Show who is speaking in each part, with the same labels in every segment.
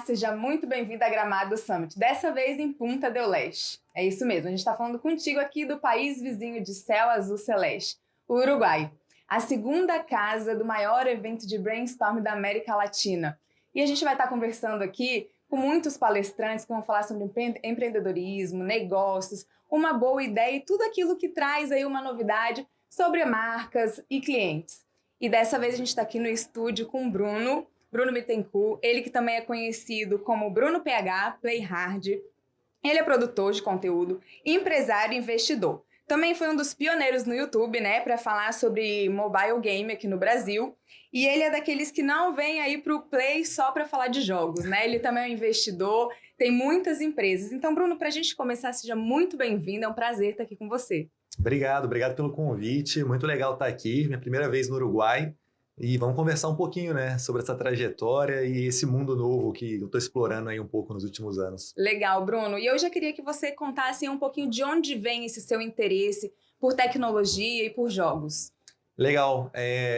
Speaker 1: seja muito bem-vindo a Gramado Summit, dessa vez em Punta del Este. É isso mesmo, a gente está falando contigo aqui do país vizinho de céu azul celeste, o Uruguai, a segunda casa do maior evento de brainstorm da América Latina. E a gente vai estar conversando aqui com muitos palestrantes que vão falar sobre empreendedorismo, negócios, uma boa ideia e tudo aquilo que traz aí uma novidade sobre marcas e clientes. E dessa vez a gente está aqui no estúdio com o Bruno Bittencourt, ele que também é conhecido como Bruno PH, Play Hard. Ele é produtor de conteúdo, empresário e investidor. Também foi um dos pioneiros no YouTube, né, para falar sobre mobile game aqui no Brasil. E ele é daqueles que não vem aí para o Play só para falar de jogos, né? Ele também é um investidor, tem muitas empresas. Então, Bruno, para a gente começar, seja muito bem-vindo, é um prazer estar aqui com você.
Speaker 2: Obrigado pelo convite, muito legal estar aqui, minha primeira vez no Uruguai. E vamos conversar um pouquinho, né, sobre essa trajetória e esse mundo novo que eu estou explorando aí um pouco nos últimos anos.
Speaker 1: Legal, Bruno. E eu já queria que você contasse um pouquinho de onde vem esse seu interesse por tecnologia e por jogos.
Speaker 2: Legal.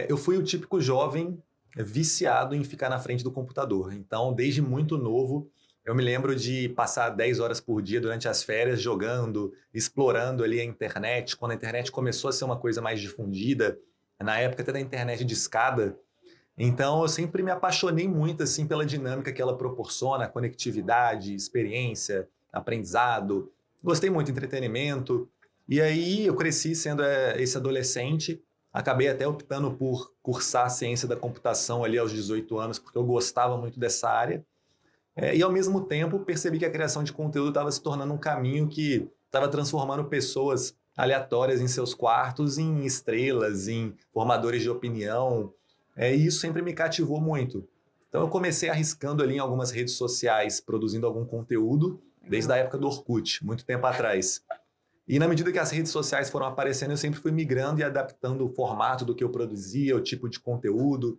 Speaker 2: Eu fui o típico jovem viciado em ficar na frente do computador. Então, desde muito novo, eu me lembro de passar 10 horas por dia durante as férias jogando, explorando ali a internet. Quando a internet começou a ser uma coisa mais difundida, na época até da internet de escada. Então, eu sempre me apaixonei muito assim, pela dinâmica que ela proporciona, conectividade, experiência, aprendizado. Gostei muito de entretenimento. E aí, eu cresci sendo esse adolescente. Acabei até optando por cursar a ciência da computação ali aos 18 anos, porque eu gostava muito dessa área. E, ao mesmo tempo, percebi que a criação de conteúdo estava se tornando um caminho que estava transformando pessoas aleatórias em seus quartos, em estrelas, em formadores de opinião, e isso sempre me cativou muito. Então eu comecei arriscando ali em algumas redes sociais, produzindo algum conteúdo, desde a época do Orkut, muito tempo atrás. E na medida que as redes sociais foram aparecendo, eu sempre fui migrando e adaptando o formato do que eu produzia, o tipo de conteúdo.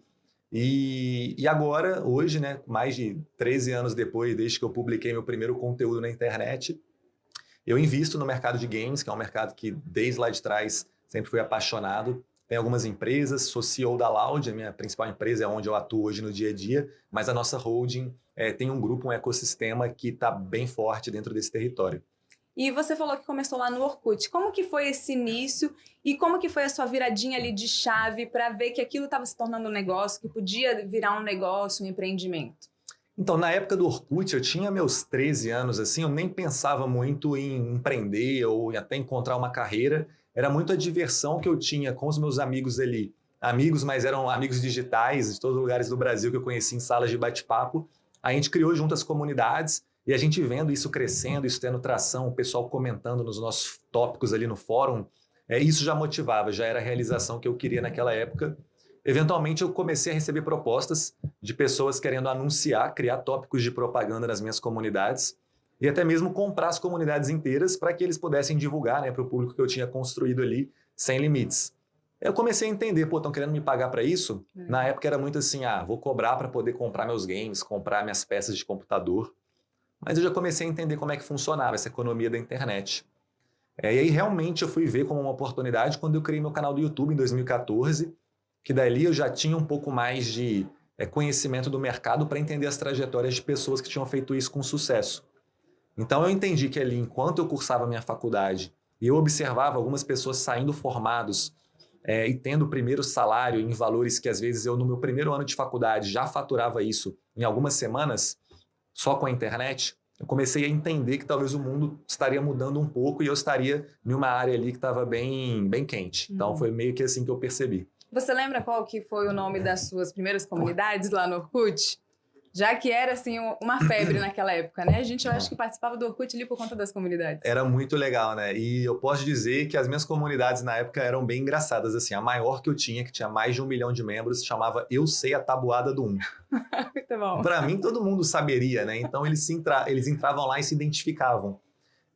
Speaker 2: E agora, hoje, né, mais de 13 anos depois, desde que eu publiquei meu primeiro conteúdo na internet, eu invisto no mercado de games, que é um mercado que desde lá de trás sempre fui apaixonado. Tem algumas empresas, sou CEO da Loud, a minha principal empresa é onde eu atuo hoje no dia a dia, mas a nossa holding tem um grupo, um ecossistema que está bem forte dentro desse território.
Speaker 1: E você falou que começou lá no Orkut. Como que foi esse início e como que foi a sua viradinha ali de chave para ver que aquilo estava se tornando um negócio, que podia virar um negócio, um empreendimento?
Speaker 2: Então, na época do Orkut, eu tinha meus 13 anos, assim, eu nem pensava muito em empreender ou em até encontrar uma carreira. Era muito a diversão que eu tinha com os meus amigos ali. Amigos, mas eram amigos digitais de todos os lugares do Brasil que eu conheci em salas de bate-papo. A gente criou junto as comunidades e a gente vendo isso crescendo, isso tendo tração, o pessoal comentando nos nossos tópicos ali no fórum, isso já motivava, já era a realização que eu queria naquela época. Eventualmente, eu comecei a receber propostas de pessoas querendo anunciar, criar tópicos de propaganda nas minhas comunidades e até mesmo comprar as comunidades inteiras para que eles pudessem divulgar, né, para o público que eu tinha construído ali, sem limites. Eu comecei a entender, estão querendo me pagar para isso? Na época era muito assim, vou cobrar para poder comprar meus games, comprar minhas peças de computador. Mas eu já comecei a entender como é que funcionava essa economia da internet. E aí realmente eu fui ver como uma oportunidade quando eu criei meu canal do YouTube em 2014, que dali eu já tinha um pouco mais de conhecimento do mercado para entender as trajetórias de pessoas que tinham feito isso com sucesso. Então eu entendi que ali, enquanto eu cursava minha faculdade, e eu observava algumas pessoas saindo formados e tendo o primeiro salário em valores que às vezes eu no meu primeiro ano de faculdade já faturava isso em algumas semanas, só com a internet, eu comecei a entender que talvez o mundo estaria mudando um pouco e eu estaria em uma área ali que estava bem quente. Então foi meio que assim que eu percebi.
Speaker 1: Você lembra qual que foi o nome das suas primeiras comunidades lá no Orkut? Já que era, assim, uma febre naquela época, né? Eu acho que participava do Orkut ali por conta das comunidades.
Speaker 2: Era muito legal, né? E eu posso dizer que as minhas comunidades na época eram bem engraçadas, assim. A maior que eu tinha, que tinha mais de 1 milhão de membros, chamava Eu Sei a Tabuada do 1.
Speaker 1: Muito bom.
Speaker 2: Para mim, todo mundo saberia, né? Então, eles entravam lá e se identificavam.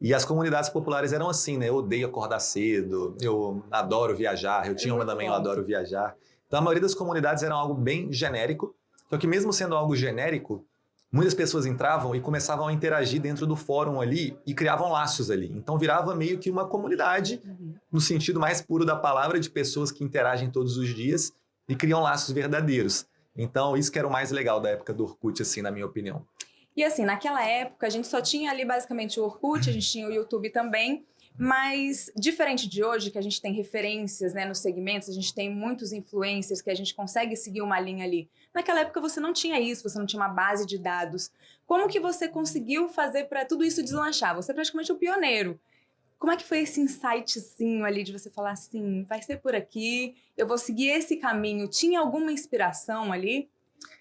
Speaker 2: E as comunidades populares eram assim, né? Eu odeio acordar cedo, eu adoro viajar, eu tinha uma também, eu adoro viajar. Então, a maioria das comunidades eram algo bem genérico, só que mesmo sendo algo genérico, muitas pessoas entravam e começavam a interagir dentro do fórum ali e criavam laços ali. Então, virava meio que uma comunidade, no sentido mais puro da palavra, de pessoas que interagem todos os dias e criam laços verdadeiros. Então, isso que era o mais legal da época do Orkut, assim, na minha opinião.
Speaker 1: E assim, naquela época, a gente só tinha ali basicamente o Orkut, a gente tinha o YouTube também, mas diferente de hoje, que a gente tem referências, né, nos segmentos, a gente tem muitos influencers que a gente consegue seguir uma linha ali. Naquela época você não tinha isso, você não tinha uma base de dados. Como que você conseguiu fazer para tudo isso deslanchar? Você é praticamente o pioneiro. Como é que foi esse insightzinho ali de você falar assim, vai ser por aqui, eu vou seguir esse caminho? Tinha alguma inspiração ali?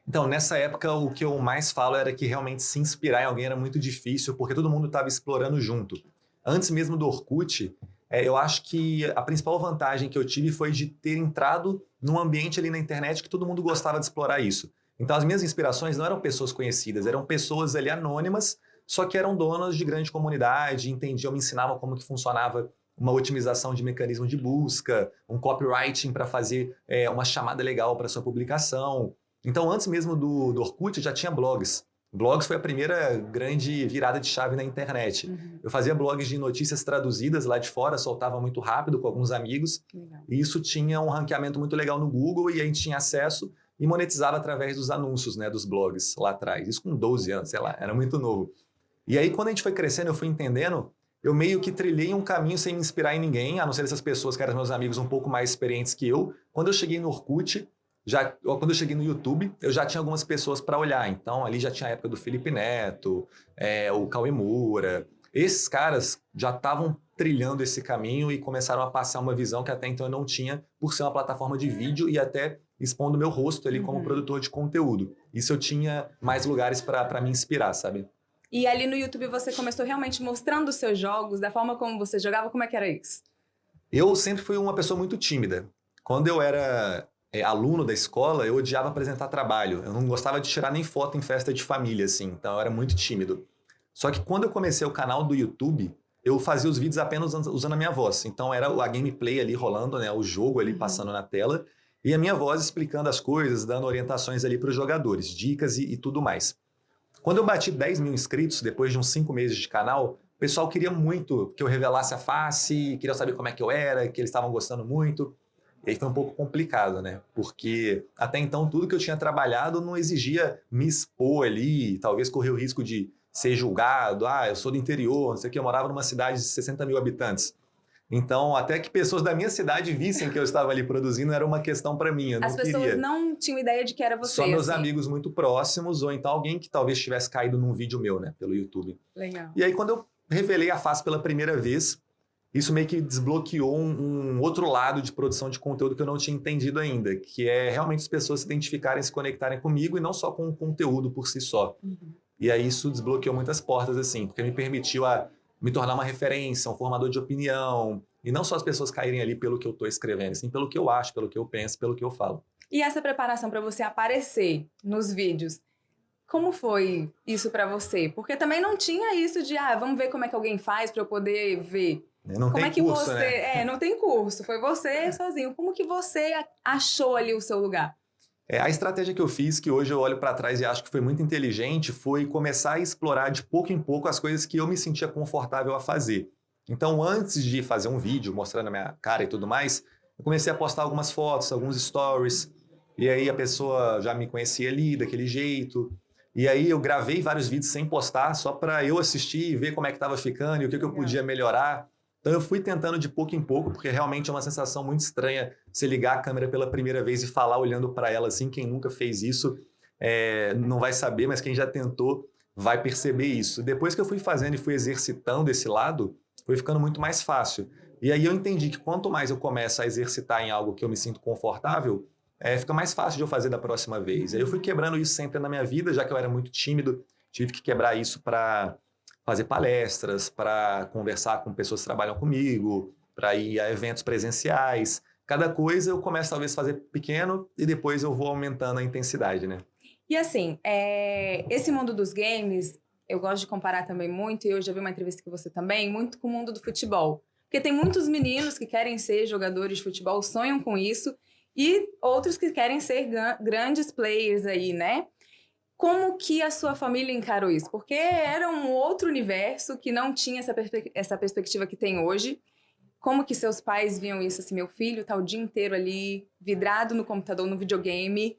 Speaker 2: Então, nessa época, o que eu mais falo era que realmente se inspirar em alguém era muito difícil, porque todo mundo estava explorando junto. Antes mesmo do Orkut, eu acho que a principal vantagem que eu tive foi de ter entrado num ambiente ali na internet que todo mundo gostava de explorar isso. Então, as minhas inspirações não eram pessoas conhecidas, eram pessoas ali anônimas, só que eram donas de grande comunidade, entendiam, me ensinavam como que funcionava uma otimização de mecanismo de busca, um copywriting para fazer uma chamada legal para sua publicação. Então, antes mesmo do Orkut, já tinha blogs. Blogs foi a primeira grande virada de chave na internet.
Speaker 1: Uhum.
Speaker 2: Eu fazia blogs de notícias traduzidas lá de fora, soltava muito rápido com alguns amigos.
Speaker 1: Legal.
Speaker 2: E isso tinha um ranqueamento muito legal no Google e a gente tinha acesso e monetizava através dos anúncios, né, dos blogs lá atrás. Isso com 12 anos, sei lá, era muito novo. E aí, quando a gente foi crescendo, eu fui entendendo, eu meio que trilhei um caminho sem me inspirar em ninguém, a não ser essas pessoas que eram meus amigos um pouco mais experientes que eu. Quando eu cheguei no Orkut, quando eu cheguei no YouTube, eu já tinha algumas pessoas para olhar. Então, ali já tinha a época do Felipe Neto, o Cauê Moura. Esses caras já estavam trilhando esse caminho e começaram a passar uma visão que até então eu não tinha, por ser uma plataforma de vídeo e até expondo meu rosto ali como produtor de conteúdo. Isso eu tinha mais lugares para me inspirar, sabe?
Speaker 1: E ali no YouTube você começou realmente mostrando os seus jogos, da forma como você jogava, como é que era isso?
Speaker 2: Eu sempre fui uma pessoa muito tímida. Quando eu era aluno da escola, eu odiava apresentar trabalho. Eu não gostava de tirar nem foto em festa de família, assim. Então eu era muito tímido. Só que quando eu comecei o canal do YouTube, eu fazia os vídeos apenas usando a minha voz. Então era a gameplay ali rolando, né? O jogo ali passando na tela. E a minha voz explicando as coisas, dando orientações ali para os jogadores, dicas e tudo mais. Quando eu bati 10 mil inscritos, depois de uns 5 meses de canal, o pessoal queria muito que eu revelasse a face, queria saber como é que eu era, que eles estavam gostando muito. E aí foi um pouco complicado, né? Porque até então tudo que eu tinha trabalhado não exigia me expor ali, talvez correr o risco de ser julgado. Ah, eu sou do interior, não sei o que, eu morava numa cidade de 60 mil habitantes. Então, até que pessoas da minha cidade vissem que eu estava ali produzindo era uma questão para mim, eu não
Speaker 1: As pessoas
Speaker 2: queria.
Speaker 1: não tinham ideia de que era você,
Speaker 2: Só meus
Speaker 1: assim.
Speaker 2: amigos muito próximos, ou então alguém que talvez tivesse caído num vídeo meu, né, pelo YouTube.
Speaker 1: Legal.
Speaker 2: E aí, quando eu revelei a face pela primeira vez, isso meio que desbloqueou um outro lado de produção de conteúdo que eu não tinha entendido ainda, que é realmente as pessoas se identificarem, se conectarem comigo e não só com o conteúdo por si só. E aí isso desbloqueou muitas portas, assim, porque me permitiu me tornar uma referência, um formador de opinião, e não só as pessoas caírem ali pelo que eu estou escrevendo, assim, pelo que eu acho, pelo que eu penso, pelo que eu falo.
Speaker 1: E essa preparação para você aparecer nos vídeos, como foi isso para você? Porque também não tinha isso de, vamos ver como é que alguém faz para eu poder ver.
Speaker 2: Não
Speaker 1: Como
Speaker 2: tem
Speaker 1: é que
Speaker 2: curso,
Speaker 1: você...
Speaker 2: né?
Speaker 1: não tem curso, foi você sozinho. Como que você achou ali o seu lugar?
Speaker 2: A estratégia que eu fiz, que hoje eu olho para trás e acho que foi muito inteligente, foi começar a explorar de pouco em pouco as coisas que eu me sentia confortável a fazer. Então, antes de fazer um vídeo mostrando a minha cara e tudo mais, eu comecei a postar algumas fotos, alguns stories, e aí a pessoa já me conhecia ali daquele jeito. E aí eu gravei vários vídeos sem postar, só para eu assistir e ver como é que estava ficando e o que eu podia melhorar. Então eu fui tentando de pouco em pouco, porque realmente é uma sensação muito estranha você ligar a câmera pela primeira vez e falar olhando para ela assim. Quem nunca fez isso não vai saber, mas quem já tentou vai perceber isso. Depois que eu fui fazendo e fui exercitando esse lado, foi ficando muito mais fácil. E aí eu entendi que quanto mais eu começo a exercitar em algo que eu me sinto confortável, fica mais fácil de eu fazer da próxima vez. Aí eu fui quebrando isso sempre na minha vida, já que eu era muito tímido, tive que quebrar isso para fazer palestras, para conversar com pessoas que trabalham comigo, para ir a eventos presenciais. Cada coisa eu começo talvez a fazer pequeno e depois eu vou aumentando a intensidade, né?
Speaker 1: E assim, esse mundo dos games, eu gosto de comparar também muito, e eu já vi uma entrevista com você também, muito com o mundo do futebol. Porque tem muitos meninos que querem ser jogadores de futebol, sonham com isso, e outros que querem ser grandes players aí, né? Como que a sua família encarou isso? Porque era um outro universo que não tinha essa perspectiva que tem hoje. Como que seus pais viam isso? Assim, meu filho tá o dia inteiro ali, vidrado no computador, no videogame.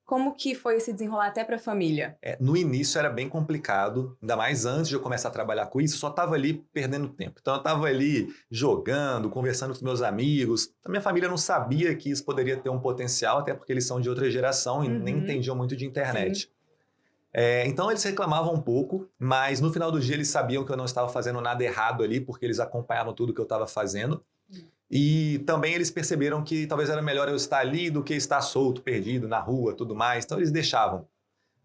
Speaker 1: Como que foi esse desenrolar até para a família?
Speaker 2: No início era bem complicado, ainda mais antes de eu começar a trabalhar com isso, eu só estava ali perdendo tempo. Então eu estava ali jogando, conversando com meus amigos. A minha família não sabia que isso poderia ter um potencial, até porque eles são de outra geração e nem entendiam muito de internet.
Speaker 1: Sim.
Speaker 2: Então eles reclamavam um pouco, mas no final do dia eles sabiam que eu não estava fazendo nada errado ali, porque eles acompanhavam tudo que eu estava fazendo. E também eles perceberam que talvez era melhor eu estar ali do que estar solto, perdido, na rua, tudo mais. Então eles deixavam.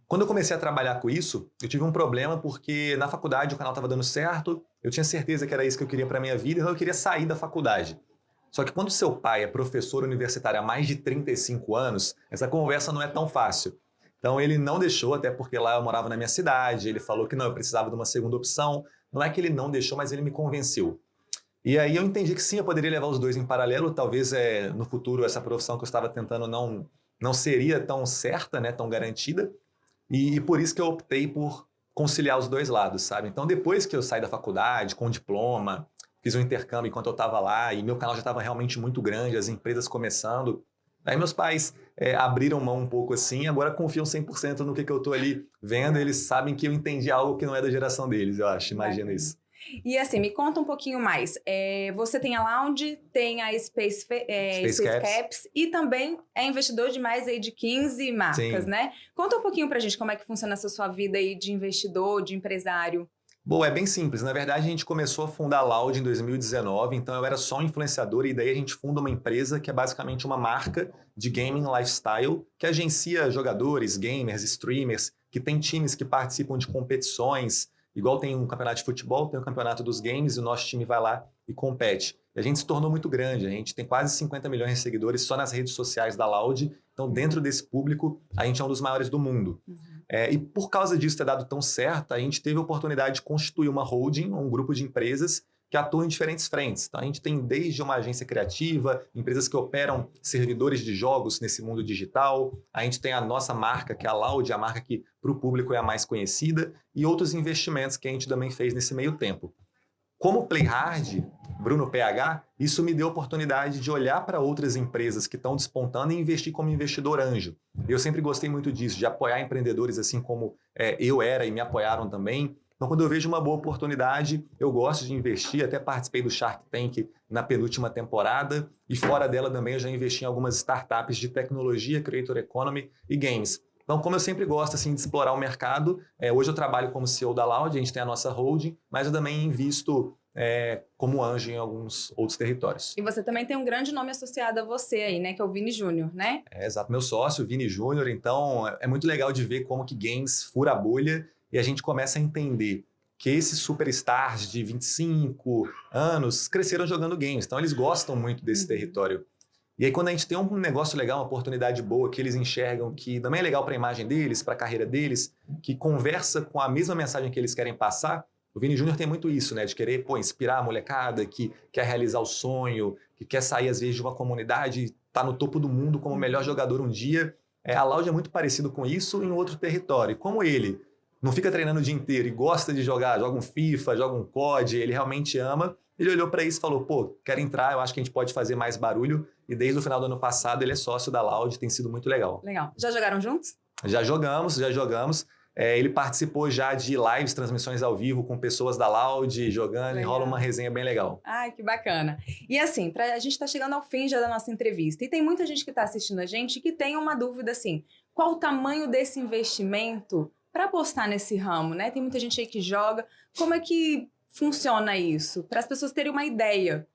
Speaker 2: Quando eu comecei a trabalhar com isso, eu tive um problema porque na faculdade o canal estava dando certo, eu tinha certeza que era isso que eu queria para minha vida, então eu queria sair da faculdade. Só que quando seu pai é professor universitário há mais de 35 anos, essa conversa não é tão fácil. Então ele não deixou, até porque lá eu morava na minha cidade, ele falou que não, eu precisava de uma segunda opção. Não é que ele não deixou, mas ele me convenceu. E aí eu entendi que sim, eu poderia levar os dois em paralelo, talvez no futuro essa profissão que eu estava tentando não seria tão certa, né, tão garantida, e por isso que eu optei por conciliar os dois lados, sabe? Então depois que eu saí da faculdade, com diploma, fiz um intercâmbio enquanto eu estava lá, e meu canal já estava realmente muito grande, as empresas começando. Aí meus pais abriram mão um pouco assim, agora confiam 100% no que eu estou ali vendo, eles sabem que eu entendi algo que não é da geração deles, eu acho, imagina isso.
Speaker 1: E assim, me conta um pouquinho mais. Você tem a Lounge, tem a Space Caps e também é investidor de mais aí de 15 marcas,
Speaker 2: Sim.
Speaker 1: né? Conta um pouquinho pra gente como é que funciona essa sua vida aí de investidor, de empresário.
Speaker 2: Bom, é bem simples. Na verdade, a gente começou a fundar a Loud em 2019, então eu era só um influenciador e daí a gente funda uma empresa que é basicamente uma marca de gaming lifestyle que agencia jogadores, gamers, streamers, que tem times que participam de competições. Igual tem um campeonato de futebol, tem o campeonato dos games e o nosso time vai lá e compete. E a gente se tornou muito grande, a gente tem quase 50 milhões de seguidores só nas redes sociais da Loud. Então, dentro desse público, a gente é um dos maiores do mundo. E por causa disso ter dado tão certo, a gente teve a oportunidade de constituir uma holding, um grupo de empresas que atuam em diferentes frentes. Então, a gente tem desde uma agência criativa, empresas que operam servidores de jogos nesse mundo digital, a gente tem a nossa marca, que é a Loud, a marca que para o público é a mais conhecida, e outros investimentos que a gente também fez nesse meio tempo. Como Playhard, Bruno PH, isso me deu a oportunidade de olhar para outras empresas que estão despontando e investir como investidor anjo. Eu sempre gostei muito disso, de apoiar empreendedores assim como eu era e me apoiaram também. Então, quando eu vejo uma boa oportunidade, eu gosto de investir. Até participei do Shark Tank na penúltima temporada e fora dela também eu já investi em algumas startups de tecnologia, creator economy e games. Então, como eu sempre gosto assim, de explorar o mercado, hoje eu trabalho como CEO da Loud, a gente tem a nossa holding, mas eu também invisto como anjo em alguns outros territórios.
Speaker 1: E você também tem um grande nome associado a você aí, né? Que é o Vini Júnior, né?
Speaker 2: Exato, meu sócio, Vini Júnior. Então, é muito legal de ver como que games fura a bolha e a gente começa a entender que esses superstars de 25 anos cresceram jogando games. Então, eles gostam muito desse território. E aí, quando a gente tem um negócio legal, uma oportunidade boa, que eles enxergam que também é legal para a imagem deles, para a carreira deles, que conversa com a mesma mensagem que eles querem passar, o Vini Júnior tem muito isso, né? De querer inspirar a molecada, que quer realizar o sonho, que quer sair, às vezes, de uma comunidade e tá no topo do mundo como o melhor jogador um dia. A Loud é muito parecido com isso em outro território. E como ele não fica treinando o dia inteiro e gosta de jogar, joga um FIFA, joga um COD, ele realmente ama, ele olhou para isso e falou, pô, quero entrar, eu acho que a gente pode fazer mais barulho. E desde o final do ano passado ele é sócio da Loud, tem sido muito legal.
Speaker 1: Legal. Já jogaram juntos?
Speaker 2: Já jogamos. Ele participou já de lives, transmissões ao vivo com pessoas da Loud jogando e rola uma resenha bem legal.
Speaker 1: Ai, que bacana. E assim, a gente está chegando ao fim já da nossa entrevista e tem muita gente que está assistindo a gente que tem uma dúvida assim, qual o tamanho desse investimento para apostar nesse ramo, né? Tem muita gente aí que joga. Como é que funciona isso? Para as pessoas terem uma ideia.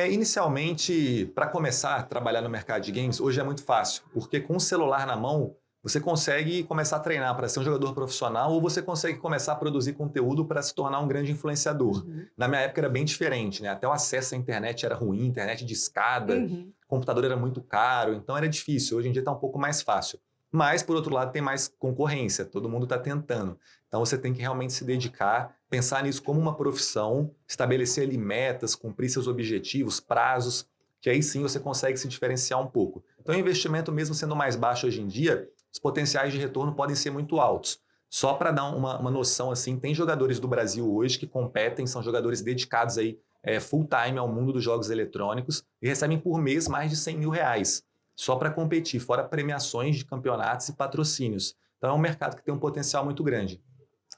Speaker 2: Inicialmente, para começar a trabalhar no mercado de games, hoje é muito fácil, porque com o celular na mão, você consegue começar a treinar para ser um jogador profissional ou você consegue começar a produzir conteúdo para se tornar um grande influenciador. Na minha época era bem diferente, né? Até o acesso à internet era ruim, internet de escada, computador era muito caro, então era difícil. Hoje em dia está um pouco mais fácil. Mas, por outro lado, tem mais concorrência, todo mundo está tentando. Então, você tem que realmente se dedicar, pensar nisso como uma profissão, estabelecer ali metas, cumprir seus objetivos, prazos, que aí sim você consegue se diferenciar um pouco. Então, o investimento, mesmo sendo mais baixo hoje em dia, os potenciais de retorno podem ser muito altos. Só para dar uma noção, assim, tem jogadores do Brasil hoje que competem, são jogadores dedicados aí, full time ao mundo dos jogos eletrônicos e recebem por mês mais de R$100 mil. só para competir, fora premiações de campeonatos e patrocínios. Então é um mercado que tem um potencial muito grande.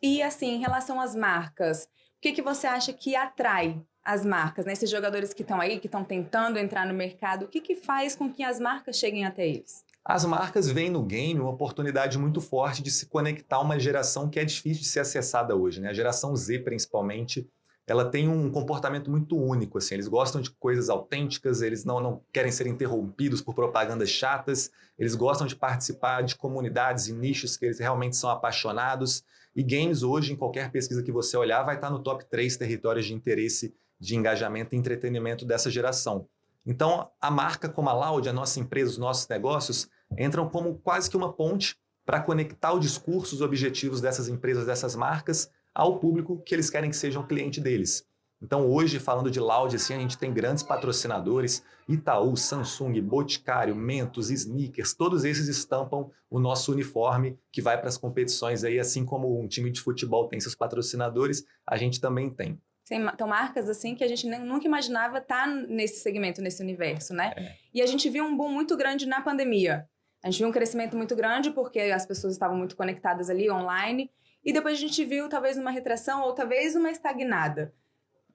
Speaker 1: E assim, em relação às marcas, o que você acha que atrai as marcas, né? Esses jogadores que estão aí, que estão tentando entrar no mercado, o que faz com que as marcas cheguem até eles?
Speaker 2: As marcas veem no game uma oportunidade muito forte de se conectar a uma geração que é difícil de ser acessada hoje, né? A geração Z, principalmente, ela tem um comportamento muito único, assim. Eles gostam de coisas autênticas, eles não querem ser interrompidos por propagandas chatas, eles gostam de participar de comunidades e nichos que eles realmente são apaixonados. E games hoje, em qualquer pesquisa que você olhar, vai estar no top 3 territórios de interesse, de engajamento e entretenimento dessa geração. Então, a marca como a Loud, a nossa empresa, os nossos negócios, entram como quase que uma ponte para conectar o discurso, os objetivos dessas empresas, dessas marcas, ao público que eles querem que seja o cliente deles. Então, hoje, falando de Loud, assim, a gente tem grandes patrocinadores, Itaú, Samsung, Boticário, Mentos, Snickers, todos esses estampam o nosso uniforme que vai para as competições aí, assim como um time de futebol tem seus patrocinadores, a gente também tem.
Speaker 1: Então, marcas assim que a gente nunca imaginava estar nesse segmento, nesse universo, né? E a gente viu um boom muito grande na pandemia. A gente viu um crescimento muito grande porque as pessoas estavam muito conectadas ali online. E depois a gente viu talvez uma retração ou talvez uma estagnada.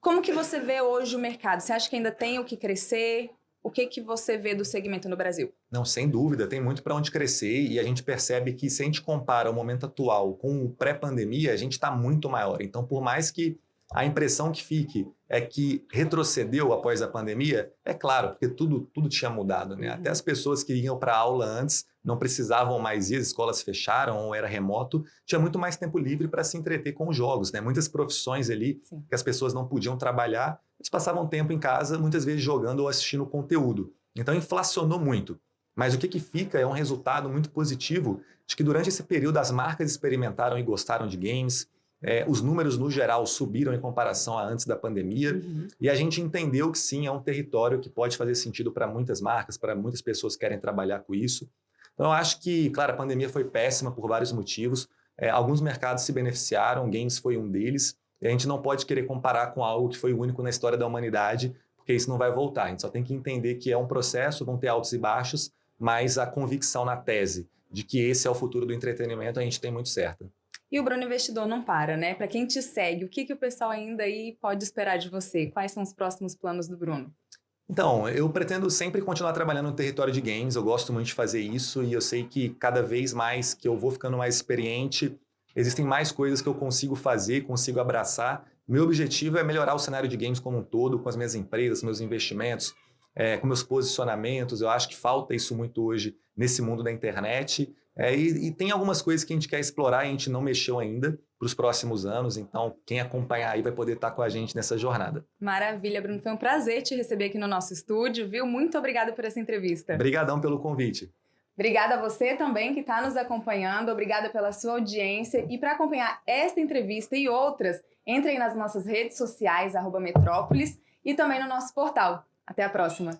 Speaker 1: Como que você vê hoje o mercado? Você acha que ainda tem o que crescer? O que você vê do segmento no Brasil?
Speaker 2: Não, sem dúvida, tem muito para onde crescer e a gente percebe que se a gente compara o momento atual com o pré-pandemia, a gente está muito maior. Então, por mais que a impressão que fique é que retrocedeu após a pandemia, é claro, porque tudo tinha mudado, né? Até as pessoas que iam para a aula antes não precisavam mais ir, as escolas fecharam ou era remoto, tinha muito mais tempo livre para se entreter com os jogos, né? Muitas profissões ali que as pessoas não podiam trabalhar, eles passavam tempo em casa, muitas vezes jogando ou assistindo conteúdo. Então inflacionou muito. Mas o que fica é um resultado muito positivo de que durante esse período as marcas experimentaram e gostaram de games. Os números, no geral, subiram em comparação a antes da pandemia e a gente entendeu que sim, é um território que pode fazer sentido para muitas marcas, para muitas pessoas que querem trabalhar com isso. Então, eu acho que, claro, a pandemia foi péssima por vários motivos. Alguns mercados se beneficiaram, games foi um deles, e a gente não pode querer comparar com algo que foi único na história da humanidade, porque isso não vai voltar. A gente só tem que entender que é um processo, vão ter altos e baixos, mas a convicção na tese de que esse é o futuro do entretenimento, a gente tem muito certa.
Speaker 1: E o Bruno Investidor não para, né? Para quem te segue, o que o pessoal ainda aí pode esperar de você? Quais são os próximos planos do Bruno?
Speaker 2: Então, eu pretendo sempre continuar trabalhando no território de games, eu gosto muito de fazer isso e eu sei que cada vez mais que eu vou ficando mais experiente, existem mais coisas que eu consigo fazer, consigo abraçar. Meu objetivo é melhorar o cenário de games como um todo, com as minhas empresas, meus investimentos, com meus posicionamentos. Eu acho que falta isso muito hoje nesse mundo da internet. E tem algumas coisas que a gente quer explorar e a gente não mexeu ainda para os próximos anos. Então, quem acompanhar aí vai poder estar com a gente nessa jornada.
Speaker 1: Maravilha, Bruno. Foi um prazer te receber aqui no nosso estúdio, viu? Muito obrigada por essa entrevista.
Speaker 2: Obrigadão pelo convite.
Speaker 1: Obrigada a você também que está nos acompanhando. Obrigada pela sua audiência. E para acompanhar esta entrevista e outras, entre aí nas nossas redes sociais, @Metrópolis, e também no nosso portal. Até a próxima!